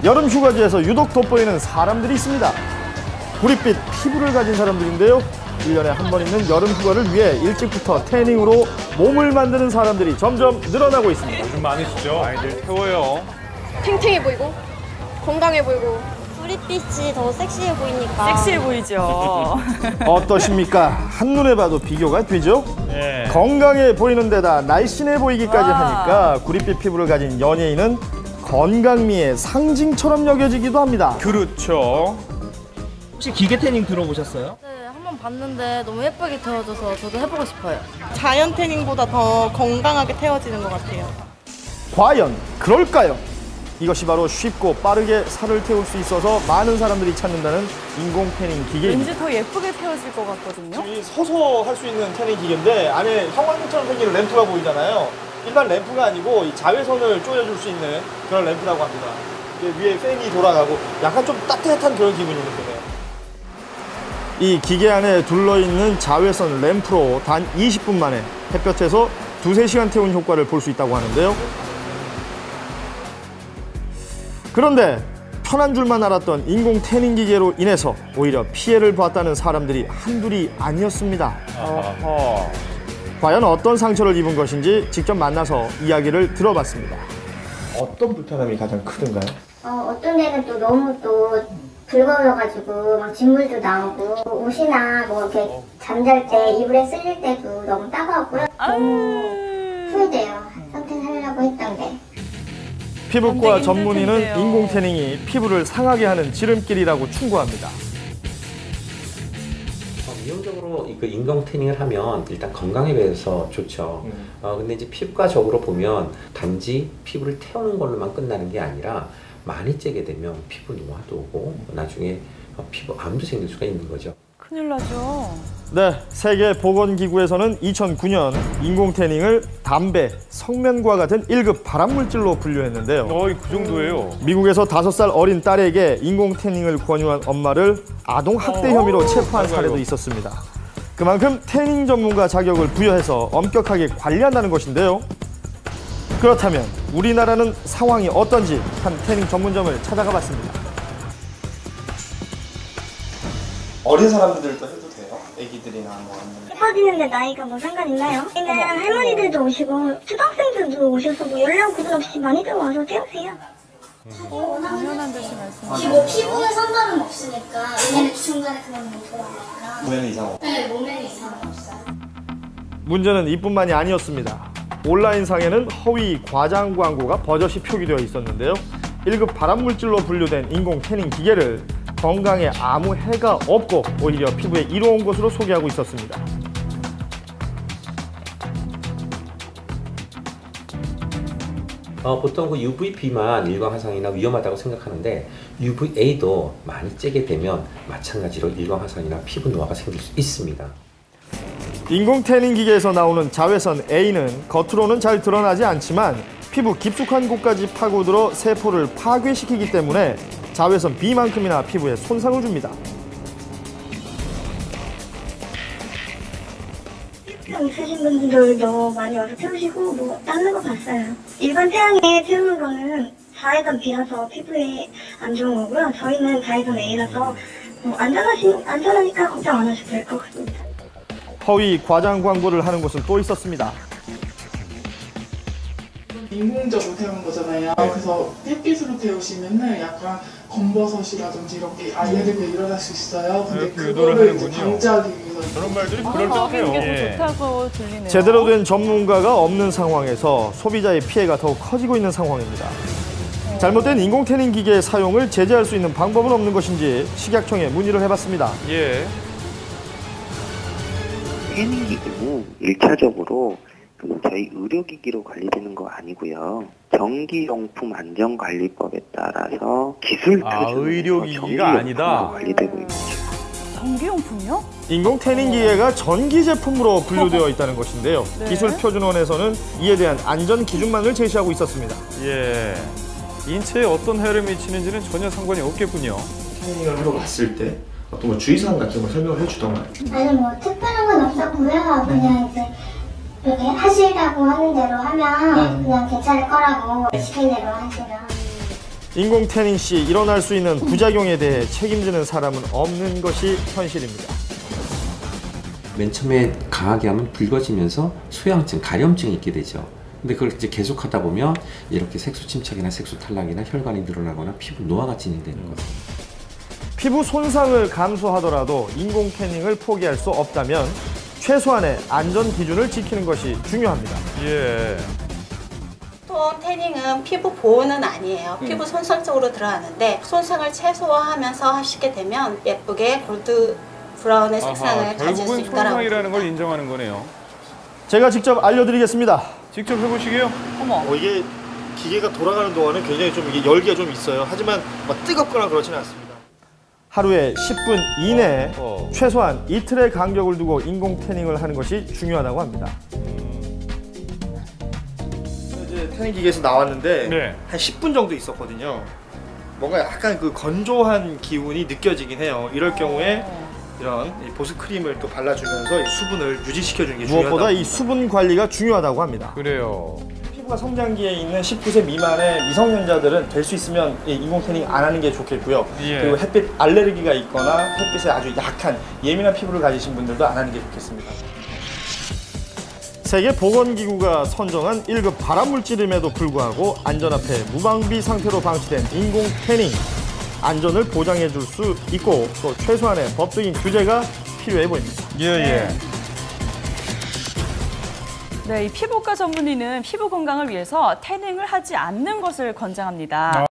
여름 휴가지에서 유독 돋보이는 사람들이 있습니다. 구릿빛 피부를 가진 사람들인데요. 1년에 한 번 있는 여름 휴가를 위해 일찍부터 태닝으로 몸을 만드는 사람들이 점점 늘어나고 있습니다. 요즘 많으시죠? 많이들 태워요. 탱탱해 보이고 건강해 보이고 구릿빛이 더 섹시해 보이니까. 섹시해 보이죠. 어떠십니까? 한눈에 봐도 비교가 되죠? 네. 건강해 보이는 데다 날씬해 보이기까지 하니까 구릿빛 피부를 가진 연예인은 건강미의 상징처럼 여겨지기도 합니다. 그렇죠. 혹시 기계 태닝 들어보셨어요? 네, 한번 봤는데 너무 예쁘게 태워져서 저도 해보고 싶어요. 자연 태닝보다 더 건강하게 태워지는 것 같아요. 과연 그럴까요? 이것이 바로 쉽고 빠르게 살을 태울 수 있어서 많은 사람들이 찾는다는 인공 태닝 기계입니다. 왠지 더 예쁘게 태워질 것 같거든요. 이 서서 할 수 있는 태닝 기계인데 안에 형광등처럼 생긴 램프가 보이잖아요. 일반 램프가 아니고 이 자외선을 쪼여줄 수 있는 그런 램프라고 합니다. 위에 팬이 돌아가고 약간 좀 따뜻한 그런 기분이 느껴요. 이 기계 안에 둘러있는 자외선 램프로 단 20분 만에 햇볕에서 2~3시간 태운 효과를 볼 수 있다고 하는데요. 그런데 편한 줄만 알았던 인공 태닝 기계로 인해서 오히려 피해를 봤다는 사람들이 한둘이 아니었습니다. 어허. 과연 어떤 상처를 입은 것인지 직접 만나서 이야기를 들어봤습니다. 어떤 불편함이 가장 크던가요? 어떤 데는 또 너무 또 붉어져가지고 막 진물도 나오고 옷이나 뭐 이렇게 잠잘 때 이불에 쓸릴 때도 너무 따가웠고요. 너무 후회돼요. 선택하려고 했던 게. 피부과 전문의는 인공 태닝이 피부를 상하게 하는 지름길이라고 충고합니다. 미용적으로 그 인공 태닝을 하면 일단 건강에 비해서 좋죠. 근데 이제 피부과적으로 보면 단지 피부를 태우는 걸로만 끝나는 게 아니라 많이 째게 되면 피부 노화도 오고 나중에 피부 암도 생길 수가 있는 거죠. 큰일 나죠. 네, 세계보건기구에서는 2009년 인공 태닝을 담배, 성면과 같은 1급 발암물질로 분류했는데요. 그 정도예요. 미국에서 5살 어린 딸에게 인공 태닝을 권유한 엄마를 아동 학대 혐의로 체포한 사례도 있었습니다. 그만큼 태닝 전문가 자격을 부여해서 엄격하게 관리한다는 것인데요. 그렇다면 우리나라는 상황이 어떤지 한 태닝 전문점을 찾아가 봤습니다. 어린 사람들도 해도 돼요? 애기들이나 뭐 아니면 예뻐지는데 나이가 뭐 상관 있나요? 여기는 할머니들도 오시고 초등학생들도 오셔서 뭐 연령 구분 없이 많이들 와서 태우세요. 당연한 듯이 말씀하시죠. 뭐 피부에 상관은 없으니까 얘네는 중간에 그런 못 들어가니까. 몸에는 이상 없어요? 네, 몸에는 이상 없어요. 문제는 이뿐만이 아니었습니다. 온라인상에는 허위 과장 광고가 버젓이 표기되어 있었는데요. 1급 발암물질로 분류된 인공 태닝 기계를 건강에 아무 해가 없고 오히려 피부에 이로운 것으로 소개하고 있었습니다. 보통 그 UVB만 일광화상이나 위험하다고 생각하는데 UVA도 많이 째게 되면 마찬가지로 일광화상이나 피부 노화가 생길 수 있습니다. 인공 태닝 기계에서 나오는 자외선 A는 겉으로는 잘 드러나지 않지만 피부 깊숙한 곳까지 파고들어 세포를 파괴시키기 때문에 자외선 B만큼이나 피부에 손상을 줍니다. 피부병 있으신 분들도 많이 와서 태우시고 뭐 닦는 거 봤어요. 일반 태양에 태우는 거는 자외선 B라서 피부에 안 좋은 거고요. 저희는 자외선 A라서 뭐 안전하니까 걱정 안 하셔도 될 것 같습니다. 허위 과장 광고를 하는 곳은 또 있었습니다. 인공적으로 태우는 거잖아요. 그래서 햇빛으로 태우시면은 약간 검버섯이라든지 이렇게 얘들이 일어날 수 있어요. 근데 그거를 이제 방지하기 위해서 그런 말들이 이게 그럴듯해요. 더 좋다고 들리네요. 제대로 된 전문가가 없는 상황에서 소비자의 피해가 더욱 커지고 있는 상황입니다. 잘못된 인공 태닝 기계의 사용을 제재할 수 있는 방법은 없는 것인지 식약청에 문의를 해봤습니다. 예. 태닝 기기는 1차적으로 저희 의료기기로 관리되는 거 아니고요. 전기용품안전관리법에 따라서 기술 의료기기가 아니다. 관리되고 있죠. 전기용품이요? 인공 태닝 기계가 전기 제품으로 분류되어 있다는 것인데요. 네. 기술표준원에서는 이에 대한 안전 기준만을 제시하고 있었습니다. 예. 인체에 어떤 해를 미치는지는 전혀 상관이 없겠군요. 태닝을 하러 갔을 때 어떤 뭐 주의사항 같은 걸 설명을 해주던가요? 아니 뭐 특별한 건 없었고요. 그냥 이제 이렇게 하시라고 하는 대로 하면 그냥 괜찮을 거라고 시킨 대로 하시면. 인공 태닝 시 일어날 수 있는 부작용에 대해 책임지는 사람은 없는 것이 현실입니다. 맨 처음에 강하게 하면 붉어지면서 소양증, 가려움증이 있게 되죠. 근데 그걸 이제 계속하다 보면 이렇게 색소 침착이나 색소 탈락이나 혈관이 늘어나거나 피부 노화가 진행되는 거죠. 피부 손상을 감수하더라도 인공 태닝을 포기할 수 없다면 최소한의 안전 기준을 지키는 것이 중요합니다. 예. 톤 태닝은 피부 보호는 아니에요. 피부 손상 쪽으로 들어가는데 손상을 최소화하면서 하시게 되면 예쁘게 골드 브라운의 색상을 가질 수 결국은 있다라고 손상이라는 걸 인정하는 거네요. 제가 직접 알려드리겠습니다. 직접 해보시게요. 어머. 이게 기계가 돌아가는 동안은 굉장히 좀 이게 열기가 좀 있어요. 하지만 막 뜨겁거나 그렇지는 않습니다. 하루에 10분 이내에 최소한 이틀의 간격을 두고 인공 태닝을 하는 것이 중요하다고 합니다. 이제 태닝 기계에서 나왔는데 네. 한 10분 정도 있었거든요. 뭔가 약간 그 건조한 기운이 느껴지긴 해요. 이럴 경우에 이런 보습 크림을 또 발라주면서 이 수분을 유지시켜주는 게 중요하다고 무엇보다 이 수분 관리가 중요하다고 합니다. 그래요. 피부가 성장기에 있는 19세 미만의 미성년자들은 될 수 있으면 인공 태닝 안 하는 게 좋겠고요. 예. 그리고 햇빛 알레르기가 있거나 햇빛에 아주 약한 예민한 피부를 가지신 분들도 안 하는 게 좋겠습니다. 세계보건기구가 선정한 1급 발암물질임에도 불구하고 안전 앞에 무방비 상태로 방치된 인공 태닝. 안전을 보장해 줄 수 있고 또 최소한의 법적인 규제가 필요해 보입니다. 예. 네, 이 피부과 전문의는 피부 건강을 위해서 태닝을 하지 않는 것을 권장합니다.